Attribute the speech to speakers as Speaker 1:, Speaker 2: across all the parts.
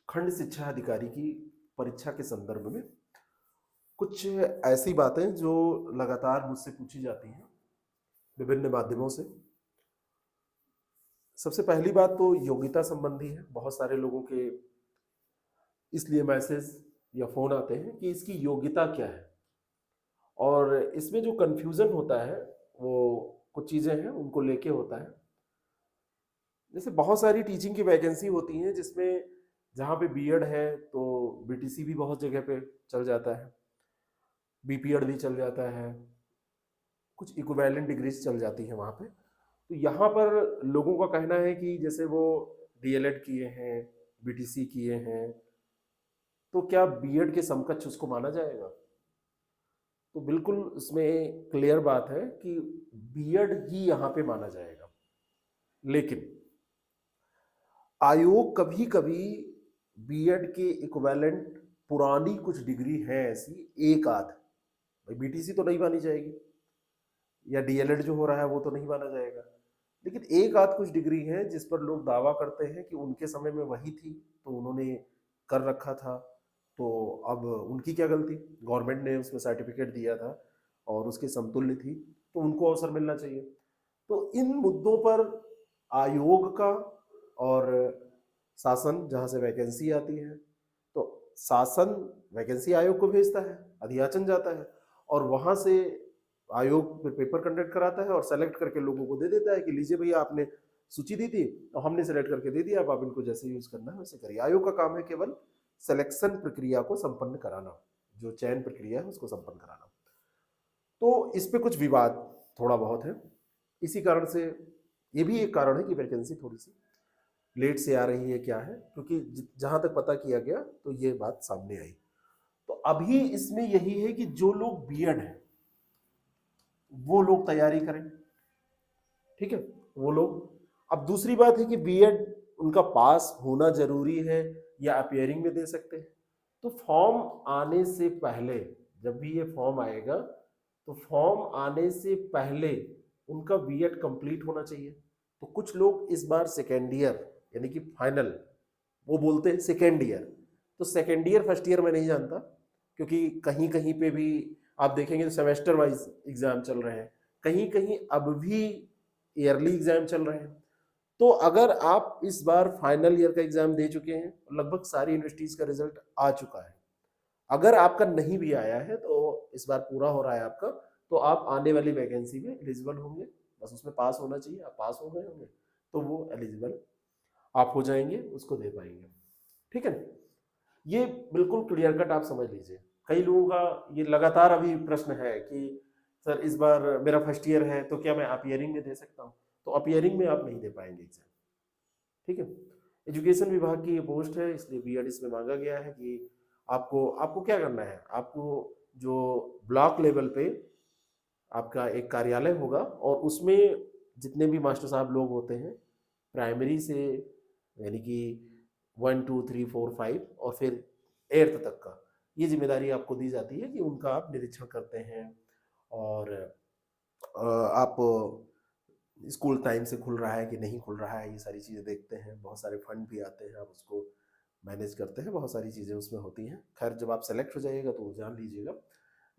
Speaker 1: खंड शिक्षा अधिकारी की परीक्षा के संदर्भ में कुछ ऐसी बातें जो लगातार मुझसे पूछी जाती हैं विभिन्न माध्यमों से। सबसे पहली बात तो योग्यता संबंधी है। बहुत सारे लोगों के इसलिए मैसेज या फ़ोन आते हैं कि इसकी योग्यता क्या है? और इसमें जो कन्फ्यूज़न होता है, वो कुछ चीज़ें हैं, उनको लेके होता है। जैसे बहुत सारी टीचिंग की वैकेंसी होती हैं जिसमें जहाँ पे बीएड है तो बीटीसी भी बहुत जगह पे चल जाता है, बीपीएड भी चल जाता है, कुछ इक्विवेलेंट डिग्रीज चल जाती हैं वहाँ पे। तो यहाँ पर लोगों का कहना है कि जैसे वो डीएलएड किए हैं, बीटीसी किए हैं, तो क्या बीएड के समकक्ष उसको माना जाएगा? तो बिल्कुल इसमें क्लियर बात है कि बीएड ही यहाँ पे माना जाएगा। लेकिन आयोग कभी-कभी बीएड के इक्विवेलेंट पुरानी कुछ डिग्री है ऐसी एक आध, भाई बीटीसी तो नहीं मानी जाएगी या डीएलएड जो हो रहा है वो तो नहीं माना जाएगा। लेकिन एक आध कुछ डिग्री है जिस पर लोग दावा करते हैं कि उनके समय में वही थी, तो उन्होंने कर रखा था, तो अब उनकी क्या गलती? गवर्नमेंट ने उसमें सर्टिफिकेट दिया था और उसके समतुल्य थी, तो उनको अवसर मिलना चाहिए। तो इन मुद्दों पर आयोग का और शासन जहाँ से वैकेंसी आती है, तो शासन वैकेंसी आयोग को भेजता है, अधियाचन जाता है और वहाँ से आयोग फिर पेपर कंडक्ट कराता है और सेलेक्ट करके लोगों को दे देता है कि लीजिए भैया आपने सूची दी थी और हमने सेलेक्ट करके दे दिया, अब आप इनको जैसे यूज करना है वैसे करिए। आयोग का काम है केवल सिलेक्शन प्रक्रिया को संपन्न कराना, जो चयन प्रक्रिया है उसको संपन्न कराना। तो इस पे कुछ विवाद थोड़ा बहुत है, इसी कारण से ये भी एक कारण है कि वैकेंसी थोड़ी सी लेट से आ रही है। क्या है, क्योंकि जहां तक पता किया गया तो ये बात सामने आई। तो अभी इसमें यही है कि जो लोग बीएड है वो लोग तैयारी करें, ठीक है, वो लोग। अब दूसरी बात है कि बीएड उनका पास होना जरूरी है या अपियरिंग में दे सकते हैं। तो फॉर्म आने से पहले, जब भी ये फॉर्म आएगा तो फॉर्म आने से पहले उनका बीएड कंप्लीट होना चाहिए। तो कुछ लोग इस बार सेकेंड ईयर यानी कि फाइनल, वो बोलते हैं सेकेंड ईयर, तो सेकेंड ईयर फर्स्ट ईयर मैं नहीं जानता, क्योंकि कहीं कहीं पे भी आप देखेंगे तो सेमेस्टर वाइज एग्जाम चल रहे हैं, कहीं कहीं अब भी ईयरली एग्जाम चल रहे हैं। तो अगर आप इस बार फाइनल ईयर का एग्जाम दे चुके हैं, लगभग सारी यूनिवर्सिटीज का रिजल्ट आ चुका है, अगर आपका नहीं भी आया है तो इस बार पूरा हो रहा है आपका, तो आप आने वाली वैकेंसी में एलिजिबल होंगे। बस उसमें पास होना चाहिए, आप पास हो गए होंगे तो वो एलिजिबल आप हो जाएंगे, उसको दे पाएंगे, ठीक है ना? ये बिल्कुल क्लियर कट आप समझ लीजिए। कई लोगों का ये लगातार अभी प्रश्न है कि सर इस बार मेरा फर्स्ट ईयर है तो क्या मैं अपियरिंग में दे सकता हूँ? तो अपियरिंग में आप नहीं दे पाएंगे एग्जाम, ठीक है। एजुकेशन विभाग की ये पोस्ट है, इसलिए बीएड इसमें मांगा गया है कि आपको आपको क्या करना है, आपको जो ब्लॉक लेवल पे आपका एक कार्यालय होगा और उसमें जितने भी मास्टर साहब लोग होते हैं प्राइमरी से, यानी कि 1 2 3 4 5 और फिर 8th तक का, ये जिम्मेदारी आपको दी जाती है कि उनका आप निरीक्षण करते हैं। और आप स्कूल टाइम से खुल रहा है कि नहीं खुल रहा है, ये सारी चीज़ें देखते हैं। बहुत सारे फंड भी आते हैं, आप उसको मैनेज करते हैं, बहुत सारी चीज़ें उसमें होती हैं। खैर जब आप सेलेक्ट हो जाइएगा तो जान लीजिएगा,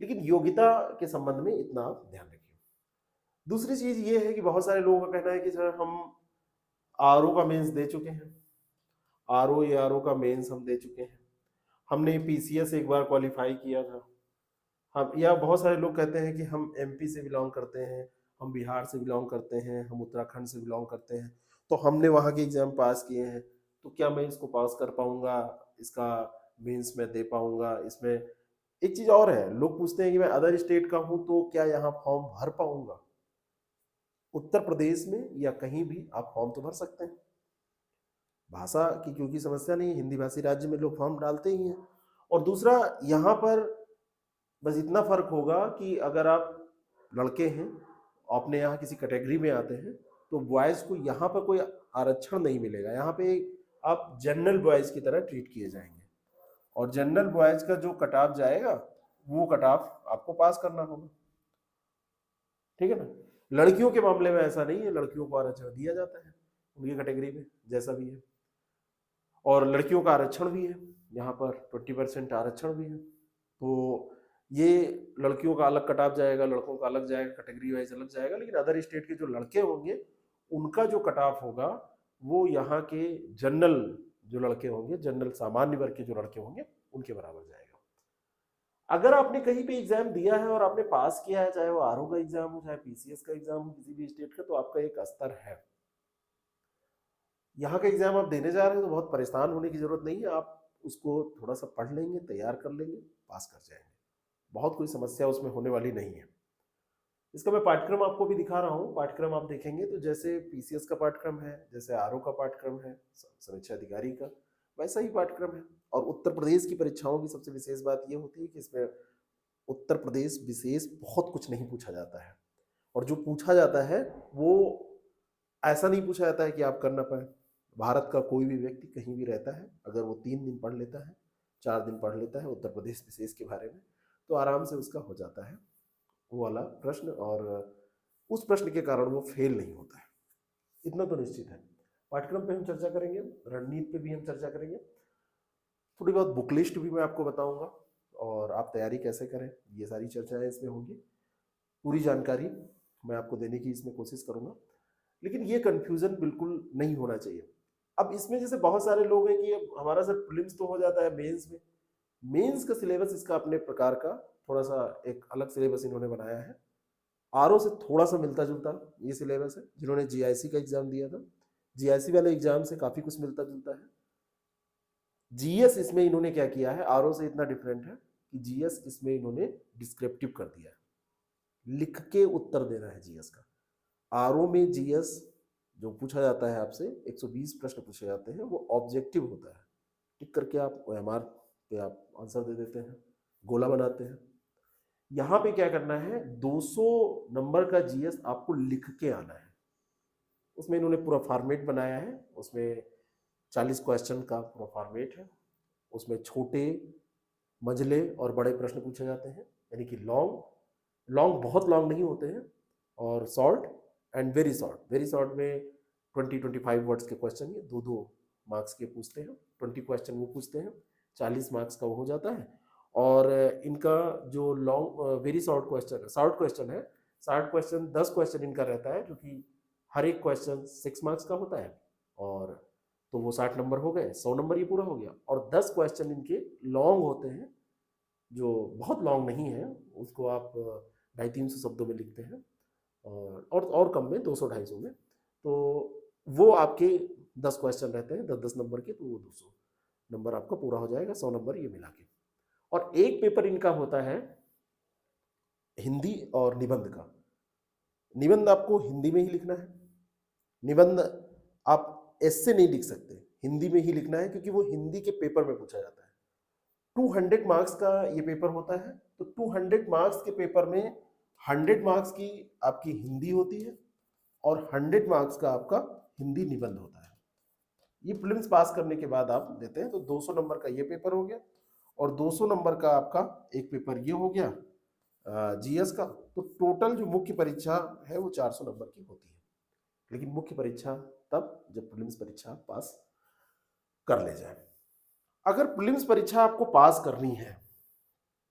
Speaker 1: लेकिन योग्यता के संबंध में इतना आप ध्यान रखिए। दूसरी चीज़ ये है कि बहुत सारे लोगों का कहना है कि सर हम आरओ का मेंस दे चुके हैं, आरओ या आरओ का मेंस हम दे चुके हैं, हमने पीसीएस एक बार क्वालिफाई किया था, हम, या बहुत सारे लोग कहते हैं कि हम एमपी से बिलोंग करते हैं, हम बिहार से बिलोंग करते हैं, हम उत्तराखंड से बिलोंग करते हैं, तो हमने वहाँ के एग्जाम पास किए हैं, तो क्या मैं इसको पास कर पाऊंगा, इसका मीन्स मैं दे पाऊंगा? इसमें एक चीज और है, लोग पूछते हैं कि मैं अदर स्टेट का हूं तो क्या यहाँ फॉर्म भर पाऊंगा? उत्तर प्रदेश में या कहीं भी आप फॉर्म तो भर सकते हैं, भाषा की क्योंकि समस्या नहीं है, हिंदी भाषी राज्य में लोग फॉर्म डालते ही हैं। और दूसरा, यहाँ पर बस इतना फर्क होगा कि अगर आप लड़के हैं, अपने यहाँ किसी कैटेगरी में आते हैं, तो बॉयज को यहाँ पर कोई आरक्षण नहीं मिलेगा। यहाँ पे आप जनरल बॉयज की तरह ट्रीट किए जाएंगे और जनरल बॉयज का जो कट ऑफ जाएगा वो कट ऑफ आपको पास करना होगा, ठीक है ना। लड़कियों के मामले में ऐसा नहीं है, लड़कियों को आरक्षण दिया जाता है उनकी कैटेगरी में जैसा भी है। और लड़कियों का आरक्षण भी है, यहाँ पर 20% आरक्षण भी है। तो ये लड़कियों का अलग कट ऑफ जाएगा, लड़कों का अलग जाएगा, कैटेगरी वाइज अलग जाएगा। लेकिन अदर स्टेट के जो लड़के होंगे उनका जो कट ऑफ होगा वो यहाँ के जनरल जो लड़के होंगे, जनरल सामान्य वर्ग के जो लड़के होंगे उनके बराबर जाएगा। अगर आपने कहीं पे एग्जाम दिया है और आपने पास किया है, चाहे वो आरओ का एग्जाम हो, चाहे पीसीएस का एग्जाम हो, किसी भी स्टेट का, तो आपका एक स्तर है। यहाँ का एग्जाम आप देने जा रहे हैं तो बहुत परेशान होने की जरूरत नहीं है, आप उसको थोड़ा सा पढ़ लेंगे, तैयार कर लेंगे, पास कर जाएंगे, बहुत कोई समस्या उसमें होने वाली नहीं है। इसका मैं पाठ्यक्रम आपको भी दिखा रहा हूँ। पाठ्यक्रम आप देखेंगे तो जैसे पीसीएस का पाठ्यक्रम है, जैसे आरओ का पाठ्यक्रम है, समीक्षा अधिकारी का, वैसा ही पाठ्यक्रम है। और उत्तर प्रदेश की परीक्षाओं की सबसे विशेष बात यह होती है कि इसमें उत्तर प्रदेश विशेष बहुत कुछ नहीं पूछा जाता है, और जो पूछा जाता है वो ऐसा नहीं पूछा जाता है कि आप कर ना पाए। भारत का कोई भी व्यक्ति कहीं भी रहता है, अगर वो 3 दिन पढ़ लेता है, 4 दिन पढ़ लेता है उत्तर प्रदेश विशेष के बारे में, तो आराम से उसका हो जाता है वो वाला प्रश्न, और उस प्रश्न के कारण वो फेल नहीं होता है, इतना तो निश्चित है। पाठ्यक्रम पे हम चर्चा करेंगे, रणनीति पे भी हम चर्चा करेंगे, थोड़ी बहुत बुक लिस्ट भी मैं आपको बताऊंगा, और आप तैयारी कैसे करें ये सारी चर्चाएं इसमें होंगी। पूरी जानकारी मैं आपको देने की इसमें कोशिश करूंगा, लेकिन ये कंफ्यूजन बिल्कुल नहीं होना चाहिए। अब इसमें जैसे बहुत सारे लोग हैं कि हमारा सर प्रीलिम्स तो हो जाता है, मेंस में, मेंस का सिलेबस इसका अपने प्रकार का थोड़ा सा एक अलग सिलेबस इन्होंने बनाया है। आरओ से थोड़ा सा मिलता जुलता ये सिलेबस है। जिन्होंने जीआईसी का एग्जाम दिया था, जीआईसी वाले एग्जाम से काफी कुछ मिलता जुलता है। जीएस इसमें इन्होंने क्या किया है, आरओ से इतना डिफरेंट है कि जीएस इसमें इन्होंने डिस्क्रिप्टिव कर दिया है, लिख के उत्तर देना है जीएस का। आरओ में जीएस जो पूछा जाता है आपसे, 120 प्रश्न पूछे जाते हैं, वो ऑब्जेक्टिव होता है, टिक करके आप ओएमआर पे आप आंसर दे देते हैं, गोला बनाते हैं। यहाँ पे क्या करना है, 200 नंबर का जीएस आपको लिख के आना है। उसमें इन्होंने पूरा फॉर्मेट बनाया है, उसमें 40 क्वेश्चन का पूरा फॉर्मेट है, उसमें छोटे, मझले और बड़े प्रश्न पूछे जाते हैं, यानी कि लॉन्ग बहुत लॉन्ग नहीं होते हैं, और short and very short. Very short में 20-25 वर्ड्स के क्वेश्चन, ये 2-2 मार्क्स के पूछते हैं, 20 क्वेश्चन वो पूछते हैं, 40 मार्क्स का वो हो जाता है। और इनका जो लॉन्ग वेरी शॉर्ट क्वेश्चन है, शॉर्ट क्वेश्चन 10 क्वेश्चन इनका रहता है, क्योंकि हर एक क्वेश्चन 6 मार्क्स का होता है, और तो वो 60 नंबर हो गए, 100 नंबर ये पूरा हो गया। और 10 क्वेश्चन इनके लॉन्ग होते हैं, जो बहुत लॉन्ग नहीं है, उसको आप 250-300 शब्दों में लिखते हैं, और कम में 200-250 में, तो वो आपके 10 क्वेश्चन रहते हैं 10-10 नंबर के, तो वो 200 नंबर आपका पूरा हो जाएगा, 100 नंबर ये मिला के। और एक पेपर इनका होता है हिंदी और निबंध का। निबंध आपको हिंदी में ही लिखना है, निबंध आप ऐसे नहीं लिख सकते, हिंदी में ही लिखना है, क्योंकि वो हिंदी के पेपर में पूछा जाता है। 200 मार्क्स का ये पेपर होता है, तो 200 मार्क्स के पेपर में 100 मार्क्स की आपकी हिंदी होती है, और 100 मार्क्स का आपका हिंदी निबंध होता है। ये प्रीलिम्स पास करने के बाद आप देते हैं, तो 200 नंबर का ये पेपर हो गया, और 200 नंबर का आपका एक पेपर ये हो गया जीएस का। तो टोटल जो मुख्य परीक्षा है वो 400 नंबर की होती है। लेकिन मुख्य परीक्षा तब जब प्रीलिम्स परीक्षा पास कर ले जाए। अगर प्रीलिम्स परीक्षा आपको पास करनी है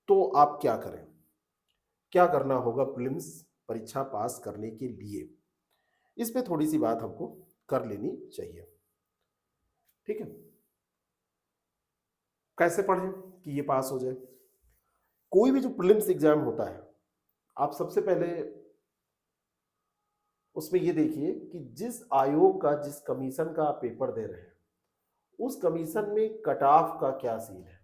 Speaker 1: तो आप क्या करें, क्या करना होगा प्रीलिम्स परीक्षा पास करने के लिए, इस पे थोड़ी सी बात हमको कर लेनी चाहिए। ठीक है, कैसे पढ़ें कि ये पास हो जाए। कोई भी जो प्रीलिम्स एग्जाम होता है, आप सबसे पहले उसमें ये देखिए कि जिस आयोग का, जिस कमीशन का आप पेपर दे रहे हैं, उस कमीशन में कट ऑफ का क्या सीन है।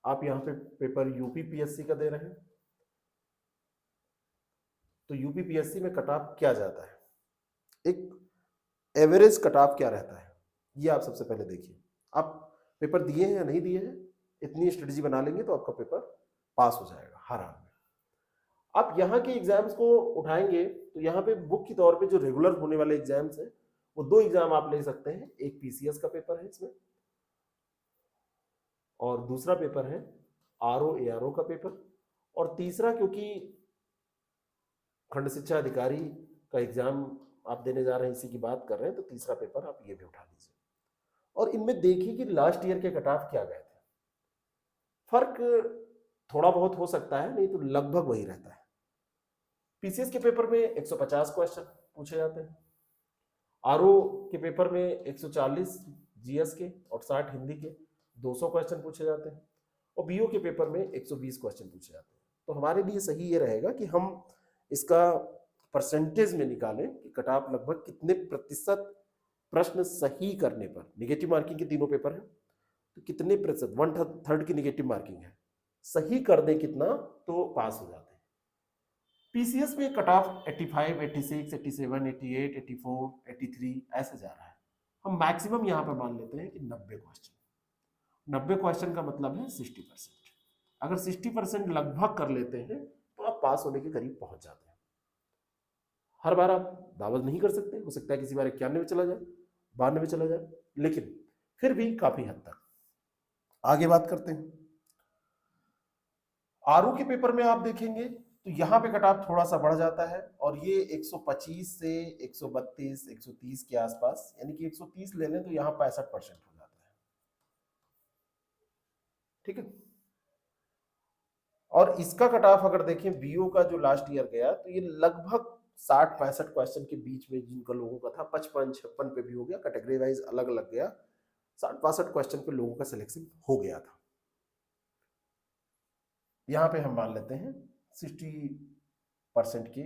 Speaker 1: आप यहां पे पेपर यूपीपीएससी का दे रहे हैं, तो यूपीपीएससी में कट ऑफ क्या जाता है, एक एवरेज कट ऑफ क्या रहता है, ये आप सबसे पहले देखिए। आप पेपर दिए हैं या नहीं दिए हैं, इतनी स्ट्रेटजी बना लेंगे तो आपका पेपर पास हो जाएगा हर हाल में। आप यहाँ के एग्जाम्स को उठाएंगे तो यहाँ पे मुख्य तौर पे जो रेगुलर होने वाले एग्जाम्स हैं, वो 2 एग्जाम आप ले सकते हैं। एक पीसीएस का पेपर है इसमें, और दूसरा पेपर है आरओ एआरओ का पेपर, और तीसरा क्योंकि खंड शिक्षा अधिकारी का एग्जाम आप देने जा रहे हैं, इसी की बात कर रहे हैं, तो तीसरा पेपर आप ये भी उठा लीजिए। और इनमें देखिए कि लास्ट ईयर के कट ऑफ क्या गए थे। फर्क थोड़ा बहुत हो सकता है, नहीं तो लगभग वही रहता है। पीसीएस के पेपर में 150 क्वेश्चन पूछे जाते हैं, आरओ के पेपर में 140 जीएस के और 60 हिंदी के 200 क्वेश्चन पूछे जाते हैं, और बीओ के पेपर में 120 क्वेश्चन पूछे जाते हैं। तो हमारे लिए सही ये रहेगा कि हम इसका परसेंटेज में निकालें कि कट ऑफ लगभग कितने प्रतिशत प्रश्न सही करने पर, निगेटिव मार्किंग के तीनों पेपर हैं, तो कितने प्रतिशत, 1/3 की निगेटिव मार्किंग है, सही कर दें कितना तो पास हो जाते हैं। पीसीएस में कट ऑफ 85, 86, 87, 88, 84, 83 ऐसे जा रहा है। हम मैक्सिमम यहाँ पर मान लेते हैं कि 90 क्वेश्चन। 90 क्वेश्चन का मतलब है 60%। अगर 60% लगभग कर लेते हैं तो आप पास होने के करीब पहुंच जाते हैं। हर बार आप दावा नहीं कर सकते, हो सकता है किसी बार 91 चला जाए, 92 चला जाए, लेकिन फिर भी काफी हद तक। आगे बात करते हैं। आरओ के पेपर में आप देखेंगे तो यहाँ पे कट ऑफ थोड़ा सा बढ़ जाता है, और ये 125 से 132, 130 के आसपास, यानी कि 130 ले लें तो यहाँ 65% हो जाता है। ठीक है। और इसका कट ऑफ अगर देखें बीओ का जो लास्ट ईयर गया, तो ये लगभग 60-65 क्वेश्चन के बीच में जिनका लोगों का था, 55-56 पे भी हो गया, कैटेगरी वाइज अलग अलग गया, 60-65 क्वेश्चन पे लोगों का सिलेक्शन हो गया था। यहाँ पे हम मान लेते हैं 60% के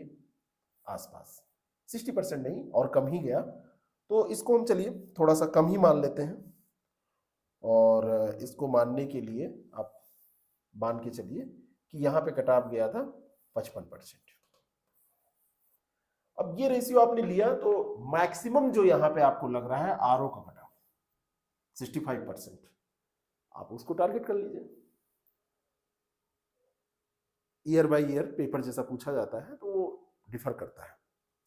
Speaker 1: आसपास, 60% नहीं और कम ही गया, तो इसको हम चलिए थोड़ा सा कम ही मान लेते हैं, और इसको मानने के लिए आप मान के चलिए कि यहाँ पे कट ऑफ गया था 55%। अब ये रेशियो आपने लिया तो मैक्सिमम जो यहाँ पे आपको लग रहा है आरओ का कट ऑफ 65%, आप उसको टारगेट कर लीजिए। ईयर बाय ईयर पेपर जैसा पूछा जाता है तो वो डिफर करता है,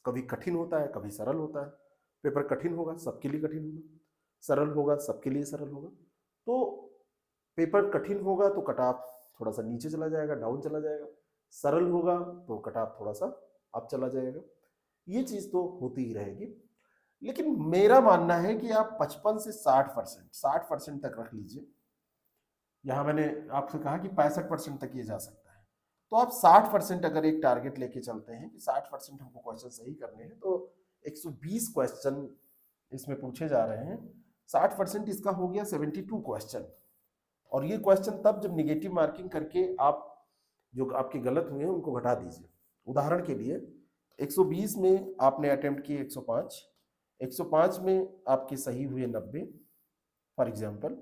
Speaker 1: कभी कठिन होता है, कभी सरल होता है। पेपर कठिन होगा सबके लिए कठिन होगा, सरल होगा सबके लिए सरल होगा। तो पेपर कठिन होगा तो कट ऑफ थोड़ा सा नीचे चला जाएगा, डाउन चला जाएगा, सरल होगा तो कट ऑफ थोड़ा सा अप चला जाएगा। ये चीज तो होती ही रहेगी, लेकिन मेरा मानना है कि आप 55 से 60% तक रख लीजिए। यहां मैंने आपसे कहा कि 65% तक ये जा सकता है, तो आप 60% अगर एक टारगेट लेके चलते हैं कि 60% हमको क्वेश्चन सही करने हैं, तो 120 क्वेश्चन इसमें पूछे जा रहे हैं, 60% इसका हो गया 72 क्वेश्चन। और ये क्वेश्चन तब जब निगेटिव मार्किंग करके आप जो आपके गलत हुए हैं उनको घटा दीजिए। उदाहरण के लिए 120 में आपने अटेम्प्ट किए 105, 105 में आपके सही हुए 90 फॉर एग्जांपल,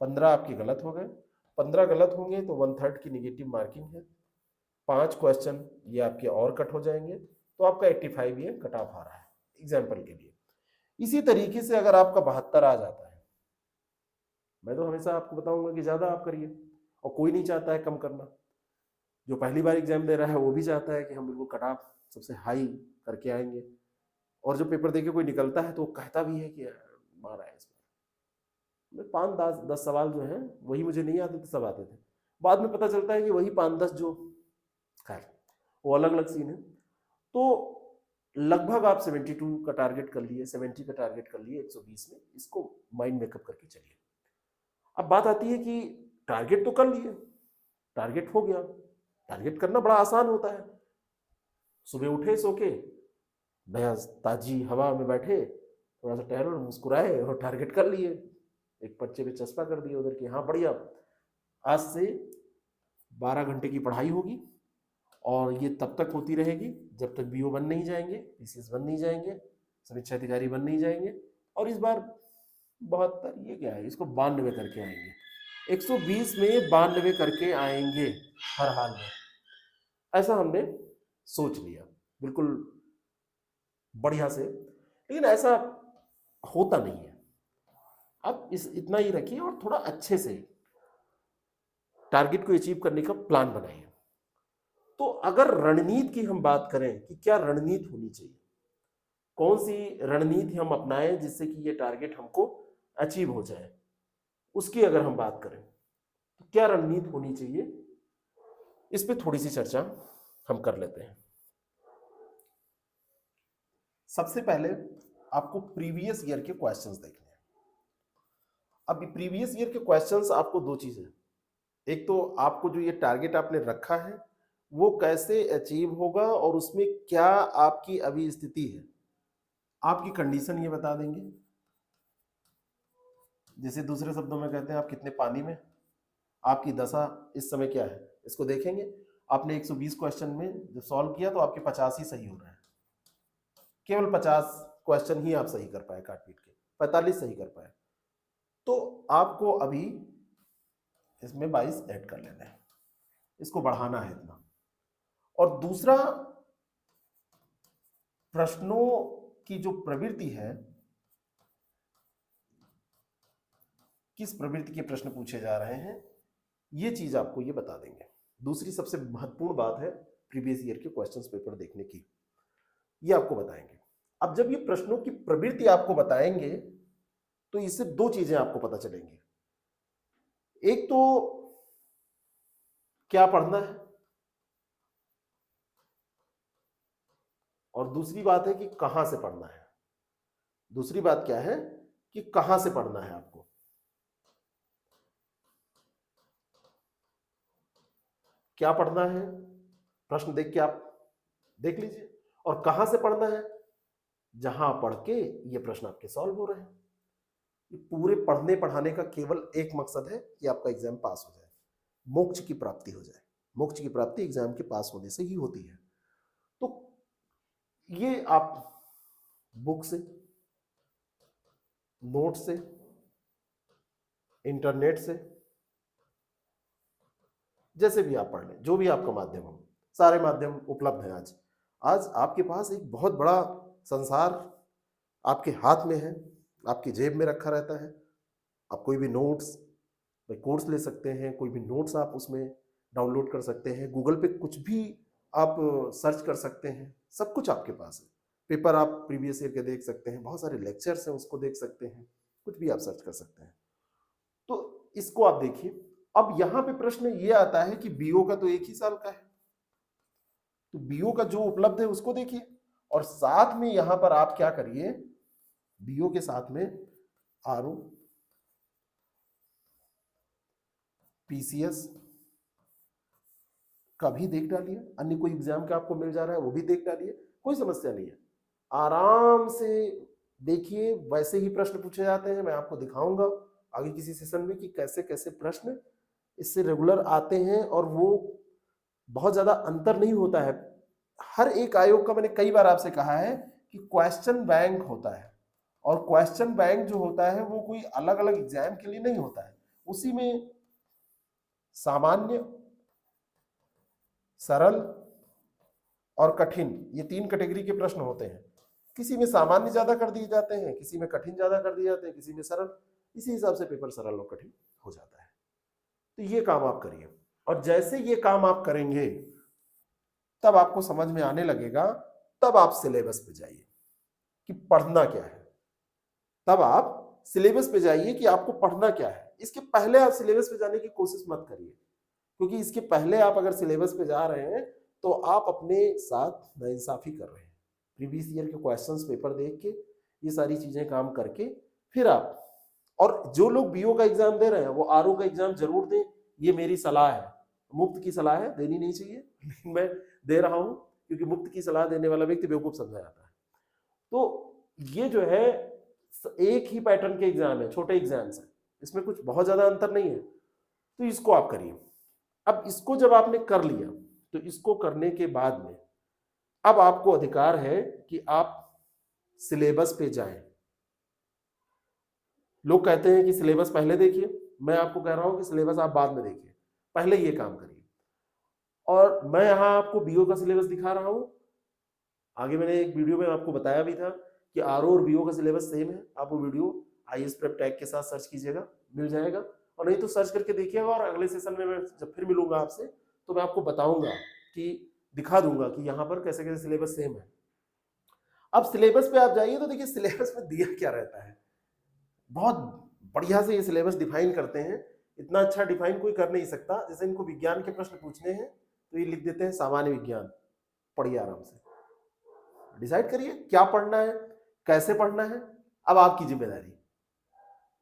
Speaker 1: 15 आपके गलत हो गए, 15 गलत होंगे तो 1/3 की निगेटिव मार्किंग है, 5 क्वेश्चन ये आपके और कट हो जाएंगे, तो आपका 85 ये कट ऑफ आ रहा है एग्जाम्पल के लिए। इसी तरीके से अगर आपका 72 आ जाता है, मैं तो हमेशा आपको बताऊंगा कि ज्यादा आप करिए, और कोई नहीं चाहता है कम करना। जो पहली बार एग्जाम दे रहा है वो भी चाहता है कि हम बिल्कुल कट ऑफ सबसे हाई करके आएंगे, और जो पेपर देके कोई निकलता है तो वो कहता भी है कि मारा है इस बार। 5-10 सवाल जो है वही मुझे नहीं आते थे, सब आते थे, बाद में पता चलता है कि वही 5-10 जो, खैर वो अलग अलग सीन है। तो लगभग आप 72 का टारगेट कर लिए, 70 का टारगेट कर लिए 120 में, इसको माइंड मेकअप करके चलिए। अब बात आती है कि टारगेट तो कर लिए, टारगेट हो गया, टारगेट करना बड़ा आसान होता है। सुबह उठे सो के, नया ताजी हवा में बैठे, थोड़ा सा टहलो, मुस्कुराए और टारगेट कर लिए, एक पर्चे पे चस्पा कर दिया उधर की, हाँ बढ़िया, आज से 12 घंटे की पढ़ाई होगी, और ये तब तक होती रहेगी जब तक बीओ बन नहीं जाएंगे, पीसीएस बन नहीं जाएंगे, समीक्षा अधिकारी बन नहीं जाएंगे, और इस बार 72 ये क्या है, इसको 92 करके आएंगे, 120 में 92 करके आएंगे हर हाल में। ऐसा हमने सोच लिया बिल्कुल बढ़िया से, लेकिन ऐसा होता नहीं है। अब इतना ही रखिए और थोड़ा अच्छे से टारगेट को अचीव करने का प्लान बनाइए। तो अगर रणनीति की हम बात करें कि क्या रणनीति होनी चाहिए, कौन सी रणनीति हम अपनाएं जिससे कि ये टारगेट हमको अचीव हो जाए, उसकी अगर हम बात करें तो क्या रणनीति होनी चाहिए, इस पे थोड़ी सी चर्चा हम कर लेते हैं। सबसे पहले आपको प्रीवियस ईयर के क्वेश्चंस देखने हैं। अब प्रीवियस ईयर के क्वेश्चंस आपको दो चीजें, एक तो आपको जो ये टारगेट आपने रखा है वो कैसे अचीव होगा और उसमें क्या आपकी अभी स्थिति है, आपकी कंडीशन ये बता देंगे। जैसे दूसरे शब्दों में कहते हैं आप कितने पानी में, आपकी दशा इस समय क्या है, इसको देखेंगे। आपने 120 क्वेश्चन में जब सॉल्व किया तो आपके 50 ही सही हो रहे हैं, केवल 50 क्वेश्चन ही आप सही कर पाए, काट पीट के 45 सही कर पाए। तो आपको अभी इसमें 22 ऐड कर लेना है, इसको बढ़ाना है इतना। और दूसरा, प्रश्नों की जो प्रवृत्ति है, किस प्रवृत्ति के प्रश्न पूछे जा रहे हैं, ये चीज आपको ये बता देंगे। दूसरी सबसे महत्वपूर्ण बात है प्रीवियस ईयर के क्वेश्चंस पेपर देखने की, ये आपको बताएंगे। अब जब ये प्रश्नों की प्रवृत्ति आपको बताएंगे तो इससे दो चीजें आपको पता चलेंगी। एक तो क्या पढ़ना है, और दूसरी बात है कि कहां से पढ़ना है। दूसरी बात क्या है कि कहां से पढ़ना है आपको। क्या पढ़ना है प्रश्न देख के आप देख लीजिए, और कहां से पढ़ना है, जहां पढ़ के ये प्रश्न आपके सॉल्व हो रहे हैं। ये पूरे पढ़ने पढ़ाने का केवल एक मकसद है कि आपका एग्जाम पास हो जाए, मोक्ष की प्राप्ति हो जाए। मोक्ष की प्राप्ति एग्जाम के पास होने से ही होती है। तो ये आप बुक से, नोट से, इंटरनेट से, जैसे भी आप पढ़ लें, जो भी आपका माध्यम हो, सारे माध्यम उपलब्ध हैं। आज आपके पास एक बहुत बड़ा संसार आपके हाथ में है, आपकी जेब में रखा रहता है। आप कोई भी नोट्स, कोर्स ले सकते हैं, कोई भी नोट्स आप उसमें डाउनलोड कर सकते हैं, गूगल पे कुछ भी आप सर्च कर सकते हैं, सब कुछ आपके पास है। पेपर आप प्रीवियस ईयर के देख सकते हैं, बहुत सारे लेक्चर्स हैं उसको देख सकते हैं, कुछ भी आप सर्च कर सकते हैं। तो इसको आप देखिए। अब यहां पे प्रश्न ये आता है कि बीओ का तो एक ही साल का है, तो बीओ का जो उपलब्ध है उसको देखिए, और साथ में यहां पर आप क्या करिए, बीओ के साथ में आरओ, पीसीएस का भी देख डालिए, अन्य कोई एग्जाम का आपको मिल जा रहा है वो भी देख डालिए, कोई समस्या नहीं है। आराम से देखिए, वैसे ही प्रश्न पूछे जाते हैं। मैं आपको दिखाऊंगा आगे किसी सेशन में कि कैसे कैसे प्रश्न इससे रेगुलर आते हैं, और वो बहुत ज्यादा अंतर नहीं होता है। हर एक आयोग का, मैंने कई बार आपसे कहा है कि क्वेश्चन बैंक होता है, और क्वेश्चन बैंक जो होता है वो कोई अलग अलग एग्जाम के लिए नहीं होता है। उसी में सामान्य, सरल और कठिन, ये तीन कैटेगरी के प्रश्न होते हैं। किसी में सामान्य ज्यादा कर दिए जाते हैं, किसी में कठिन ज्यादा कर दिए जाते हैं, किसी में सरल। इसी हिसाब से पेपर सरल और कठिन हो जाता है। तो ये काम आप करिए, और जैसे ये काम आप करेंगे तब आपको समझ में आने लगेगा, तब आप सिलेबस पे जाइए कि पढ़ना क्या है। तब आप सिलेबस पे जाइए कि आपको पढ़ना क्या है। इसके पहले आप सिलेबस पे जाने की कोशिश मत करिए, क्योंकि इसके पहले आप अगर सिलेबस पे जा रहे हैं तो आप अपने साथ नाइंसाफी कर रहे हैं। प्रीवियस ईयर के क्वेश्चंस पेपर देख के, ये सारी चीजें काम करके फिर आप, और जो लोग बीओ का एग्जाम दे रहे हैं वो आरओ का एग्जाम जरूर दें, ये मेरी सलाह है। मुफ्त की सलाह है, देनी नहीं चाहिए, लेकिन मैं दे रहा हूं क्योंकि मुफ्त की सलाह देने वाला व्यक्ति बेवकूफ समझा जाता है। तो ये जो है एक ही पैटर्न के एग्जाम है, छोटे एग्जाम्स हैं, इसमें कुछ बहुत ज्यादा अंतर नहीं है। तो इसको आप करिए। अब इसको जब आपने कर लिया तो इसको करने के बाद में अब आपको अधिकार है कि आप सिलेबस पे जाएं। लोग कहते हैं कि सिलेबस पहले देखिए, मैं आपको कह रहा हूं कि सिलेबस आप बाद में देखिए, पहले ये काम करिए। और मैं यहां आपको बीओ का सिलेबस दिखा रहा हूं। आगे मैंने एक वीडियो में आपको बताया भी था कि आरओ और बीओ का सिलेबस सेम है। आप वो वीडियो आईएएस प्रेप टैग के साथ सर्च कीजिएगा, मिल जाएगा, और नहीं तो सर्च करके देखिएगा। और अगले सेशन में मैं जब फिर मिलूंगा आपसे तो मैं आपको बताऊंगा कि दिखा दूंगा कि यहाँ पर कैसे कैसे सिलेबस सेम है। अब सिलेबस पे आप जाइए तो देखिए सिलेबस में दिया क्या रहता है। बहुत बढ़िया से ये सिलेबस डिफाइन करते हैं, इतना अच्छा डिफाइन कोई कर नहीं सकता। जैसे इनको विज्ञान के प्रश्न पूछने हैं तो ये लिख देते हैं सामान्य विज्ञान, पढ़िए आराम से। डिसाइड करिए क्या पढ़ना है, कैसे पढ़ना है, अब आपकी जिम्मेदारी।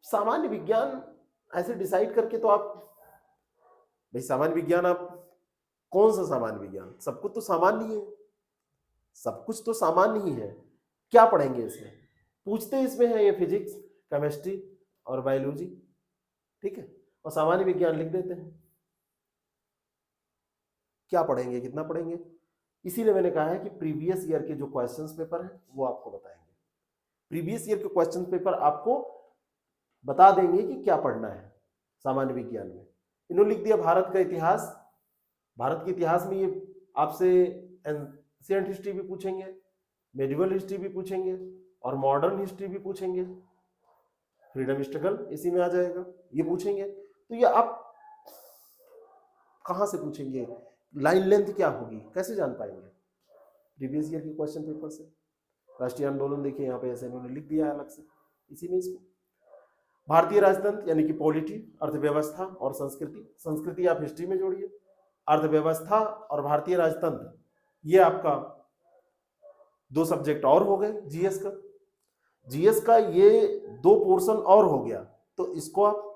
Speaker 1: सामान्य विज्ञान ऐसे डिसाइड करके तो आप, भाई सामान्य विज्ञान आप कौन सा सामान्य विज्ञान, सब कुछ तो सामान्य ही है, सब कुछ तो सामान्य ही है, क्या पढ़ेंगे इसमें? पूछते इसमें है ये फिजिक्स, केमिस्ट्री और बायोलॉजी, ठीक है, और सामान्य विज्ञान लिख देते हैं। क्या पढ़ेंगे, कितना पढ़ेंगे? इसीलिए मैंने कहा है कि प्रीवियस ईयर के जो क्वेश्चंस पेपर है वो आपको बताएंगे। प्रीवियस ईयर के क्वेश्चन पेपर आपको बता देंगे कि क्या पढ़ना है सामान्य विज्ञान में। इन्होंने लिख दिया भारत का इतिहास, भारत के इतिहास में ये आपसे एंशिएंट हिस्ट्री भी पूछेंगे, मेडिवल हिस्ट्री भी पूछेंगे और मॉडर्न हिस्ट्री भी पूछेंगे, फ्रीडम स्ट्रगल इसी में आ जाएगा, ये पूछेंगे। तो ये आप कहां से पूछेंगे, लाइन लेंथ क्या होगी, कैसे जान पाएंगे? प्रीवियस ईयर के क्वेश्चन पेपर से। राष्ट्रीय आंदोलन देखिए यहाँ पे ऐसे इन्होंने लिख दिया है अलग से, इसी में इसको। भारतीय राजतंत्र यानी कि पॉलिटी, अर्थव्यवस्था और संस्कृति, संस्कृति आप हिस्ट्री में जोड़िए, अर्थव्यवस्था और भारतीय राजतंत्र ये आपका 2 सब्जेक्ट और हो गए जीएस का। जीएस का ये 2 पोर्शन और हो गया, तो इसको आप,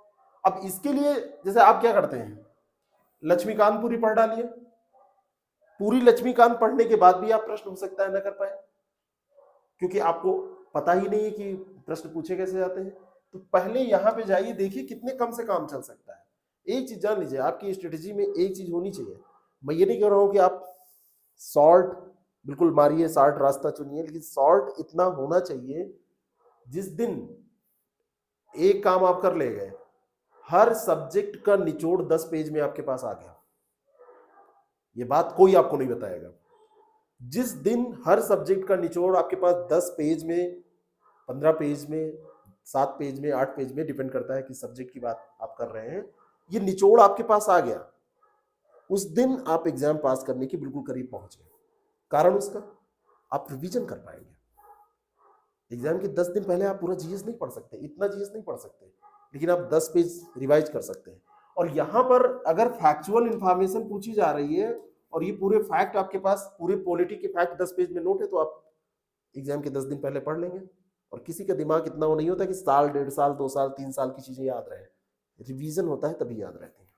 Speaker 1: अब इसके लिए जैसे आप क्या करते हैं, लक्ष्मीकांत पूरी पढ़ डालिए, पूरी लक्ष्मीकांत पढ़ने के बाद भी आप प्रश्न हो सकता है न कर पाए, क्योंकि आपको पता ही नहीं है कि प्रश्न पूछे कैसे जाते हैं। तो पहले यहां पे जाइए, देखिए कितने कम से काम चल सकता है। एक चीज जान लीजिए, आपकी स्ट्रेटेजी में एक चीज होनी चाहिए, मैं ये नहीं कह रहा हूं कि आप शॉर्ट बिल्कुल मारिए, शॉर्ट रास्ता चुनिए, लेकिन शॉर्ट इतना होना चाहिए जिस दिन एक काम आप कर ले गए, हर सब्जेक्ट का निचोड़ 10 पेज में आपके पास आ गया, ये बात कोई आपको नहीं बताएगा। जिस दिन हर सब्जेक्ट का निचोड़ आपके पास 10 पेज में, 15 पेज में, 7 पेज में, 8 पेज में, डिपेंड करता है कि सब्जेक्ट की बात आप कर रहे हैं, ये निचोड़ आपके पास आ गया, उस दिन आप एग्जाम पास करने के बिल्कुल करीब पहुंच गए। कारण उसका, आप रिवीजन कर पाएंगे। एग्जाम के 10 दिन पहले आप पूरा जीएस नहीं पढ़ सकते, इतना जीएस नहीं पढ़ सकते, लेकिन आप 10 पेज रिवाइज कर सकते हैं। और यहां पर अगर फैक्चुअल इंफॉर्मेशन पूछी जा रही है और ये पूरे फैक्ट आपके पास, पूरे पॉलिटी के फैक्ट 10 पेज में नोट है, तो आप एग्जाम के 10 दिन पहले पढ़ लेंगे। और किसी का दिमाग इतना वो नहीं होता कि साल, 1.5 साल, 2 साल, 3 साल की चीजें याद रहे, रिवीजन होता है तभी याद रहती है।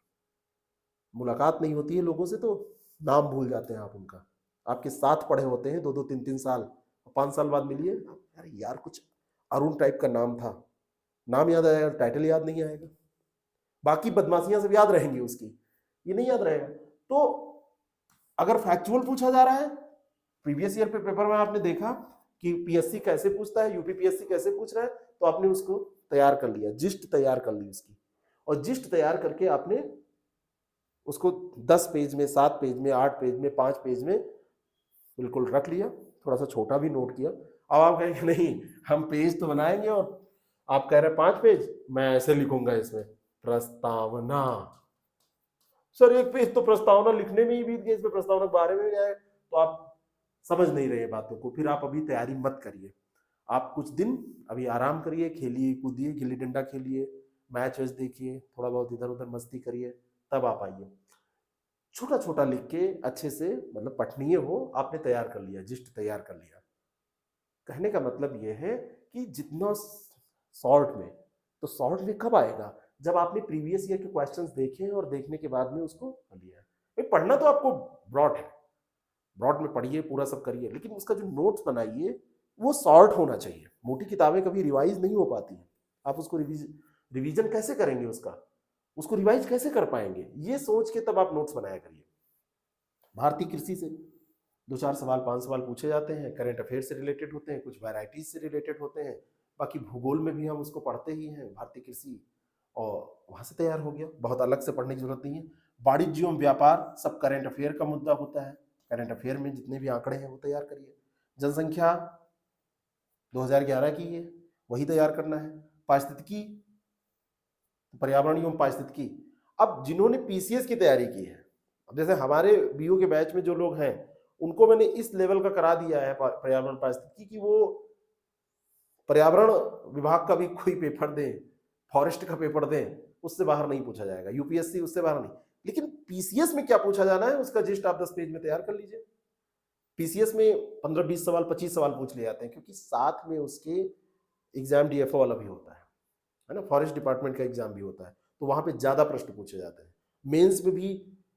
Speaker 1: मुलाकात नहीं होती है लोगों से तो नाम भूल जाते हैं आप उनका, आपके साथ पढ़े होते हैं 2-2, 3-3 साल, 5 साल बाद मिलिए, अरे यार कुछ अरुण टाइप का नाम था, नाम याद आएगा, टाइटल याद नहीं आएगा, बाकी बदमाशियां सब याद रहेंगी उसकी, ये नहीं याद रहेगा। तो अगर फैक्चुअल पूछा जा रहा है, प्रीवियस ईयर पे पेपर में आपने देखा कि पीएससी कैसे पूछता है, यूपी पीएससी कैसे पूछ रहा है, तो आपने उसको तैयार कर लिया, जिस्ट तैयार कर ली उसकी, और जिस्ट तैयार करके आपने उसको 10 पेज में, 7 पेज में, 8 पेज में, 5 पेज में बिल्कुल रख लिया, थोड़ा सा छोटा भी नोट किया। अब आप कहेंगे नहीं हम पेज तो बनाएंगे, और आप कह रहे हैं 5 पेज, मैं ऐसे लिखूंगा इसमें प्रस्तावना, सर 1 पेज तो प्रस्तावना लिखने में ही बीत गया, इसमें प्रस्तावना के बारे में जाए, तो आप समझ नहीं रहे बातों को, फिर आप अभी तैयारी मत करिए। आप कुछ दिन अभी आराम करिए, खेलिए कूदिए, गिल्ली डंडा खेलिए, मैच वैच देखिए, थोड़ा बहुत इधर उधर मस्ती करिए, तब आप आइए। छोटा छोटा लिख के अच्छे से, मतलब पठनीय हो, आपने तैयार कर लिया, जिस्ट तैयार कर लिया। कहने का मतलब यह है कि जितना शॉर्ट में, तो शॉर्ट में कब आएगा, जब आपने प्रीवियस ईयर के क्वेश्चंस देखे और देखने के बाद में उसको लिया। भाई पढ़ना तो आपको ब्रॉड है, ब्रॉड में पढ़िए, पूरा सब करिए, लेकिन उसका जो नोट्स बनाइए वो शॉर्ट होना चाहिए। मोटी किताबें कभी रिवाइज नहीं हो पाती हैं, आप उसको रिवीजन कैसे करेंगे, उसको रिवाइज कैसे कर पाएंगे, ये सोच के तब आप नोट्स बनाया करिए। भारतीय कृषि से 2-4 सवाल, 5 सवाल पूछे जाते हैं, करंट अफेयर से रिलेटेड होते हैं, कुछ वैरायटीज से रिलेटेड होते हैं, बाकी भूगोल में भी हम उसको पढ़ते ही हैं, भारतीय कृषि, और वहां से तैयार हो गया, बहुत अलग से पढ़ने की जरूरत नहीं है। वाणिज्य एवं व्यापार सब करंट अफेयर का मुद्दा होता है, करंट अफेयर में जितने भी आंकड़े हैं वो तैयार करिए। जनसंख्या 2011 की है, वही तैयार करना है। पारिस्थितिकी, पर्यावरण एवं पारिस्थितिकी, अब जिन्होंने पीसीएस की तैयारी की है, अब जैसे हमारे बीओ के बैच में जो लोग हैं उनको मैंने इस लेवल का करा दिया है पर्यावरण पारिस्थितिकी कि वो पर्यावरण विभाग का भी कोई पेपर दें, फॉरेस्ट का पेपर दें, उससे बाहर नहीं पूछा जाएगा, यूपीएससी उससे बाहर नहीं। लेकिन पीसीएस में क्या पूछा जाना है उसका जिस्ट आप 10 पेज में तैयार कर लीजिए। पीसीएस में 15-20 सवाल 25 सवाल पूछ लिए जाते हैं, क्योंकि साथ में उसके एग्जाम डीएफओ वाला भी होता है ना, फॉरेस्ट डिपार्टमेंट का एग्जाम भी होता है, तो वहां पे ज्यादा प्रश्न पूछे जाते हैं। मेंस में भी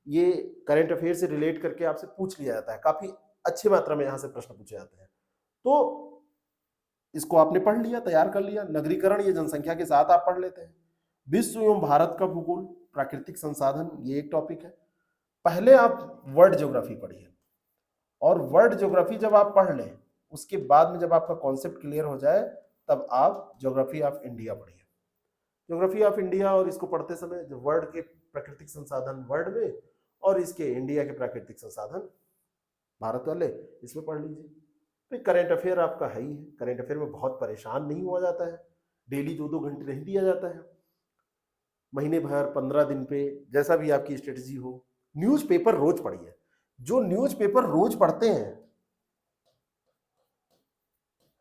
Speaker 1: ये करंट अफेयर से रिलेट करके आपसे पूछ लिया जाता है, काफी अच्छी मात्रा में यहाँ से प्रश्न पूछे जाते हैं। तो इसको आपने पढ़ लिया, तैयार कर लिया। नगरीकरण ये जनसंख्या के साथ आप पढ़ लेते हैं। विश्व एवं भारत का भूगोल, प्राकृतिक संसाधन, ये एक टॉपिक है। पहले आप वर्ल्ड ज्योग्राफी पढ़िए, और वर्ल्ड ज्योग्राफी जब आप पढ़ लें उसके बाद में जब आपका कॉन्सेप्ट क्लियर हो जाए तब आप ज्योग्राफी ऑफ इंडिया पढ़िए। ज्योग्राफी ऑफ इंडिया, और इसको पढ़ते समय जो वर्ल्ड के प्राकृतिक संसाधन वर्ल्ड में और इसके इंडिया के प्राकृतिक संसाधन भारत वाले, इसमें पढ़ लीजिए। फिर करंट अफेयर आपका है ही है। करंट अफेयर में बहुत परेशान नहीं हुआ जाता है, डेली 2-2 घंटे नहीं दिया जाता है, महीने भर 15 दिन पे जैसा भी आपकी स्ट्रेटजी हो। न्यूज़पेपर रोज पढ़िए। जो न्यूज़पेपर रोज पढ़ते हैं,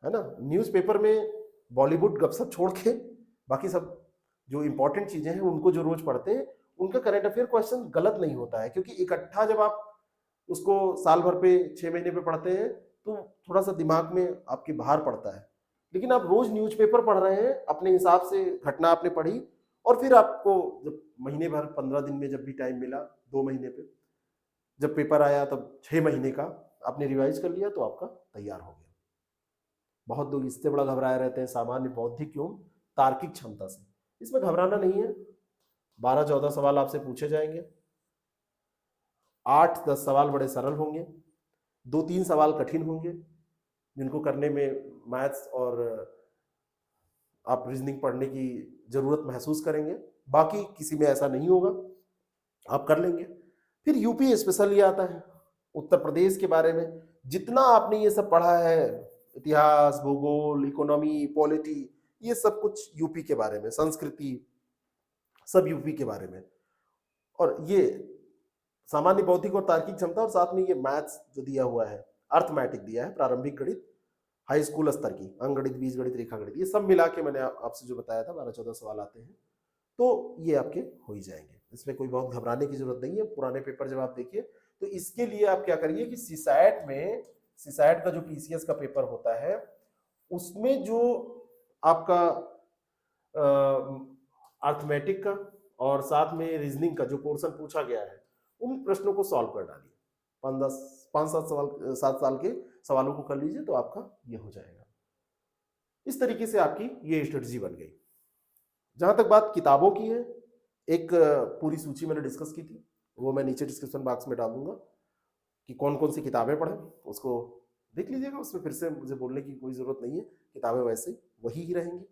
Speaker 1: है ना, न्यूज़पेपर में बॉलीवुड गपशप छोड़ के बाकी सब जो इंपॉर्टेंट चीजें हैं उनको जो रोज पढ़ते हैं, उनका करंट अफेयर क्वेश्चन गलत नहीं होता है, क्योंकि इकट्ठा जब आप उसको साल भर पे 6 महीने पे पढ़ते हैं तो थोड़ा सा दिमाग में आपके बाहर पड़ता है। लेकिन आप रोज न्यूज़पेपर पढ़ रहे हैं, अपने हिसाब से घटना आपने पढ़ी, और फिर आपको जब महीने भर 15 दिन में जब भी टाइम मिला, 2 महीने पे जब पेपर आया तब 6 महीने का आपने रिवाइज कर लिया तो आपका तैयार हो गया। बहुत लोग इससे बड़ा घबराए रहते हैं, सामान्य बौद्धिक एवं तार्किक क्षमता से। इसमें घबराना नहीं है। 12-14 सवाल आपसे पूछे जाएंगे, 8-10 सवाल बड़े सरल होंगे, 2-3 सवाल कठिन होंगे जिनको करने में मैथ्स और आप रीजनिंग पढ़ने की जरूरत महसूस करेंगे। बाकी किसी में ऐसा नहीं होगा, आप कर लेंगे। फिर यूपी स्पेशल ये आता है, उत्तर प्रदेश के बारे में जितना आपने ये सब पढ़ा है, इतिहास, भूगोल, इकोनॉमी, पॉलिटी, ये सब कुछ यूपी के बारे में, संस्कृति, सब यूपी के बारे में। और ये सामान्य बौद्धिक और तार्किक क्षमता, और साथ में ये मैथ्स जो दिया हुआ है, अर्थमैटिक दिया है, प्रारंभिक गणित, हाई स्कूल स्तर की अंकगणित, बीजगणित, रेखा गणित, ये सब मिला के मैंने आपसे जो बताया था 12-14 सवाल आते हैं, तो ये आपके हो ही जाएंगे। इसमें कोई बहुत घबराने की जरूरत नहीं है। पुराने पेपर जब आप देखिए तो इसके लिए आप क्या करिए कि सीसैट में, सीसैट का जो पीसीएस का पेपर होता है उसमें जो आपका अर्थमेटिक का और साथ में रीजनिंग का जो पोर्शन पूछा गया है, उन प्रश्नों को सॉल्व कर डालिए। 5-7 साल के सवालों को कर लीजिए तो आपका ये हो जाएगा। इस तरीके से आपकी ये स्ट्रेटजी बन गई। जहां तक बात किताबों की है, एक पूरी सूची मैंने डिस्कस की थी, वो मैं नीचे डिस्क्रिप्शन बॉक्स में डाल दूंगा कि कौन कौन सी किताबें पढ़ें, उसको देख लीजिएगा। उसमें फिर से मुझे बोलने की कोई जरूरत नहीं है, किताबें वैसे वही ही रहेंगी।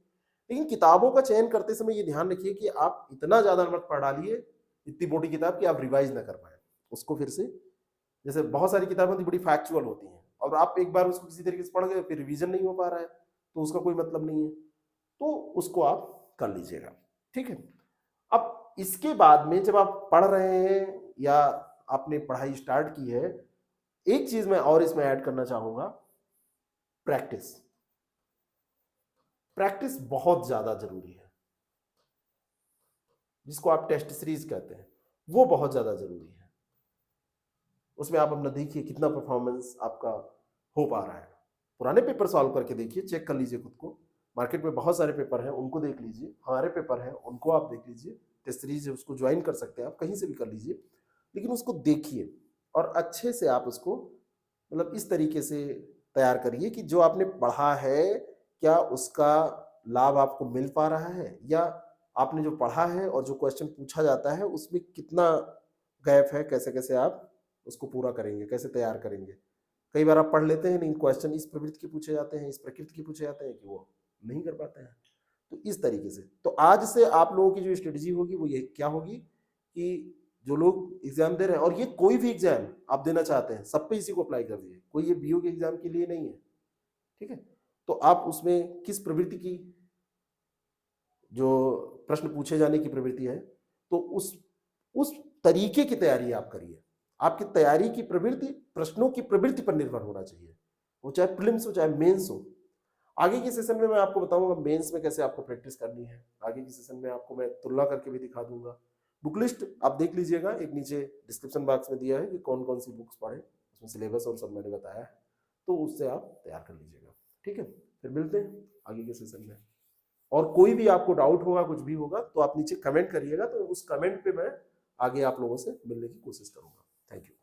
Speaker 1: लेकिन किताबों का चयन करते समय ये ध्यान रखिए कि आप इतना ज्यादा मत पढ़ डालिए इतनी मोटी किताब कि आप रिवाइज ना कर पाए उसको फिर से। जैसे बहुत सारी किताबें होती बड़ी फैक्चुअल होती हैं, और आप एक बार उसको किसी तरीके से पढ़ गए फिर रिवीजन नहीं हो पा रहा है तो उसका कोई मतलब नहीं है, तो उसको आप कर लीजिएगा, ठीक है। अब इसके बाद में जब आप पढ़ रहे हैं या आपने पढ़ाई स्टार्ट की है, एक चीज मैं और इसमें ऐड करना चाहूंगा, प्रैक्टिस। प्रैक्टिस बहुत ज्यादा जरूरी है, जिसको आप टेस्ट सीरीज कहते हैं, वो बहुत ज्यादा जरूरी है। उसमें आप अपना देखिए कितना परफॉर्मेंस आपका हो पा रहा है। पुराने पेपर सॉल्व करके देखिए, चेक कर लीजिए खुद को। मार्केट में बहुत सारे पेपर हैं, उनको देख लीजिए, हमारे पेपर हैं उनको आप देख लीजिए। टेस्ट सीरीज है उसको ज्वाइन कर सकते हैं, आप कहीं से भी कर लीजिए, लेकिन उसको देखिए और अच्छे से आप उसको मतलब इस तरीके से तैयार करिए कि जो आपने पढ़ा है क्या उसका लाभ आपको मिल पा रहा है, या आपने जो पढ़ा है और जो क्वेश्चन पूछा जाता है उसमें कितना गैप है, कैसे कैसे आप उसको पूरा करेंगे, कैसे तैयार करेंगे। कई बार आप पढ़ लेते हैं, लेकिन क्वेश्चन इस प्रवृत्ति के पूछे जाते हैं, इस प्रकृति के पूछे जाते हैं कि वो नहीं कर पाते हैं। तो इस तरीके से तो आज से आप लोगों की जो स्ट्रेटजी होगी वो ये क्या होगी कि जो लोग एग्जाम दे रहे हैं, और ये कोई भी एग्जाम आप देना चाहते हैं सब पे इसी को अप्लाई कर दीजिए, कोई ये बीओ के एग्जाम के लिए नहीं है, ठीक है। तो आप उसमें किस प्रवृत्ति की जो प्रश्न पूछे जाने की प्रवृत्ति है, तो उस तरीके की तैयारी आप करिए। आपकी तैयारी की प्रवृत्ति प्रश्नों की प्रवृत्ति पर निर्भर होना चाहिए, वो चाहे प्रीलिम्स हो चाहे मेंस हो। आगे के सेशन में मैं आपको बताऊंगा मेंस में कैसे आपको प्रैक्टिस करनी है। आगे के सेशन में आपको मैं तुलना करके भी दिखा दूंगा। बुक लिस्ट आप देख लीजिएगा, एक नीचे डिस्क्रिप्शन बॉक्स में दिया है कि कौन कौन सी बुक्स पढ़ें। उसमें सिलेबस और सब मैंने बताया है, तो उससे आप तैयार कर लीजिएगा। ठीक है, फिर मिलते हैं आगे के सेशन में। और कोई भी आपको डाउट होगा, कुछ भी होगा, तो आप नीचे कमेंट करिएगा, तो उस कमेंट पे मैं आगे आप लोगों से मिलने की कोशिश करूंगा। Thank you.